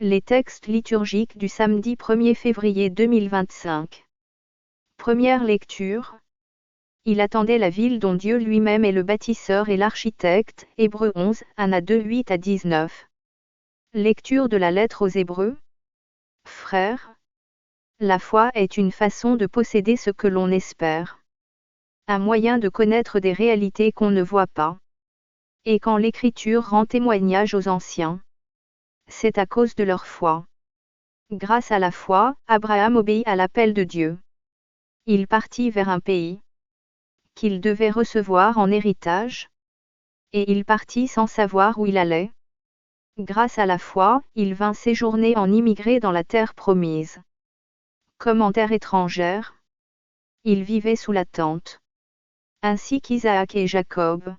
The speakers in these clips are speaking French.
Les textes liturgiques du samedi 1er février 2025. Première lecture. Il attendait la ville dont Dieu lui-même est le bâtisseur et l'architecte, Hébreux 11, 1-2, 8-19. Lecture de la lettre aux Hébreux. Frères, la foi est une façon de posséder ce que l'on espère. Un moyen de connaître des réalités qu'on ne voit pas. Et quand l'Écriture rend témoignage aux anciens, c'est à cause de leur foi. Grâce à la foi, Abraham obéit à l'appel de Dieu. Il partit vers un pays qu'il devait recevoir en héritage, et il partit sans savoir où il allait. Grâce à la foi, il vint séjourner en immigré dans la terre promise. Comme en terre étrangère, il vivait sous la tente. Ainsi qu'Isaac et Jacob,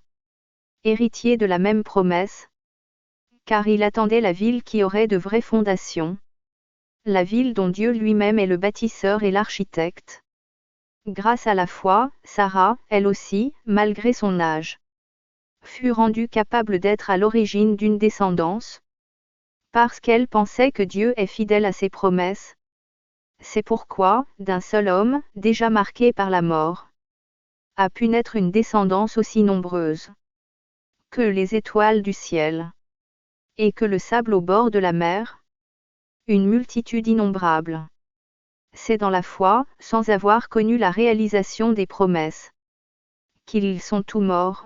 héritiers de la même promesse, car il attendait la ville qui aurait de vraies fondations. La ville dont Dieu lui-même est le bâtisseur et l'architecte. Grâce à la foi, Sarah, elle aussi, malgré son âge, fut rendue capable d'être à l'origine d'une descendance, parce qu'elle pensait que Dieu est fidèle à ses promesses. C'est pourquoi, d'un seul homme, déjà marqué par la mort, a pu naître une descendance aussi nombreuse que les étoiles du ciel, et que le sable au bord de la mer, une multitude innombrable. C'est dans la foi, sans avoir connu la réalisation des promesses, qu'ils sont tous morts.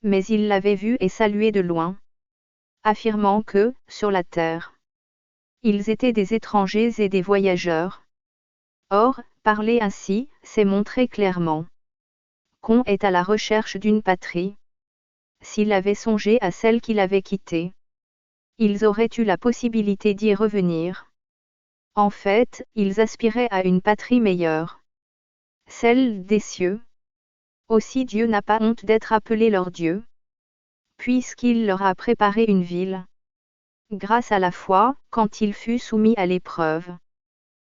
Mais ils l'avaient vu et salué de loin, affirmant que, sur la terre, ils étaient des étrangers et des voyageurs. Or, parler ainsi, c'est montrer clairement qu'on est à la recherche d'une patrie. S'il avait songé à celle qu'il avait quittée, ils auraient eu la possibilité d'y revenir. En fait, ils aspiraient à une patrie meilleure, celle des cieux. Aussi Dieu n'a pas honte d'être appelé leur Dieu, puisqu'il leur a préparé une ville. Grâce à la foi, quand il fut soumis à l'épreuve,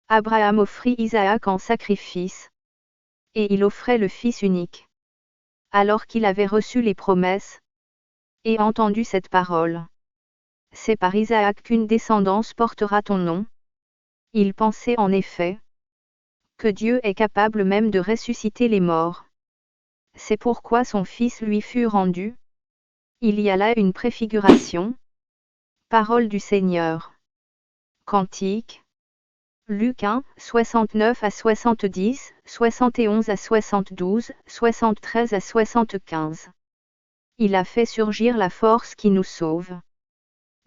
Abraham offrit Isaac en sacrifice, et il offrait le Fils unique. Alors qu'il avait reçu les promesses, et entendu cette parole. C'est par Isaac qu'une descendance portera ton nom. Il pensait en effet que Dieu est capable même de ressusciter les morts. C'est pourquoi son fils lui fut rendu. Il y a là une préfiguration. Parole du Seigneur. Cantique. Luc 1, 69-70, 71-72, 73-75. Il a fait surgir la force qui nous sauve.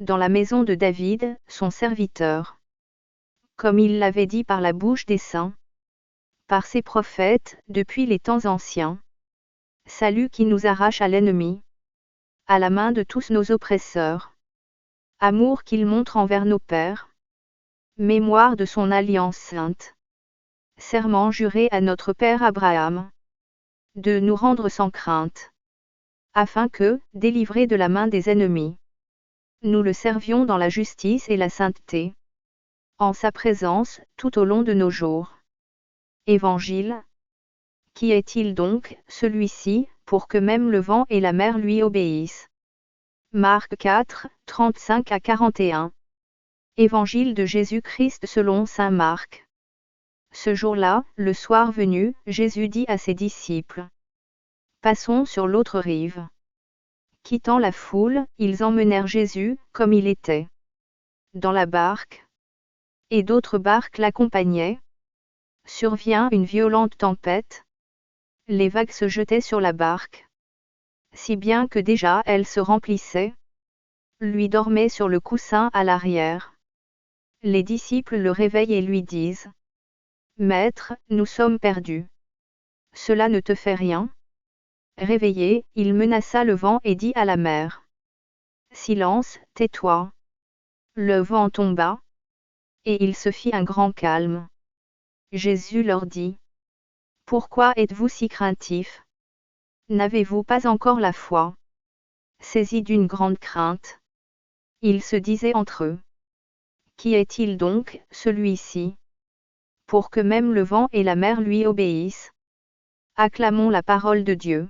Dans la maison de David, son serviteur. Comme il l'avait dit par la bouche des saints, par ses prophètes, depuis les temps anciens. Salut qui nous arrache à l'ennemi, à la main de tous nos oppresseurs. Amour qu'il montre envers nos pères. Mémoire de son alliance sainte. Serment juré à notre père Abraham, de nous rendre sans crainte, afin que, délivrés de la main des ennemis, nous le servions dans la justice et la sainteté, en sa présence, tout au long de nos jours. Évangile. Qui est-il donc, celui-ci, pour que même le vent et la mer lui obéissent? Marc 4, 35-41. Évangile de Jésus-Christ selon saint Marc. Ce jour-là, le soir venu, Jésus dit à ses disciples: Passons sur l'autre rive. Quittant la foule, ils emmenèrent Jésus, comme il était, dans la barque. Et d'autres barques l'accompagnaient. Survient une violente tempête. Les vagues se jetaient sur la barque, si bien que déjà elle se remplissait. Lui dormait sur le coussin à l'arrière. Les disciples le réveillent et lui disent: Maître, nous sommes perdus. Cela ne te fait rien? Réveillé, il menaça le vent et dit à la mer: Silence, tais-toi. Le vent tomba, et il se fit un grand calme. Jésus leur dit: Pourquoi êtes-vous si craintifs? N'avez-vous pas encore la foi? Saisis d'une grande crainte, ils se disaient entre eux: Qui est-il donc, celui-ci, pour que même le vent et la mer lui obéissent? Acclamons la parole de Dieu.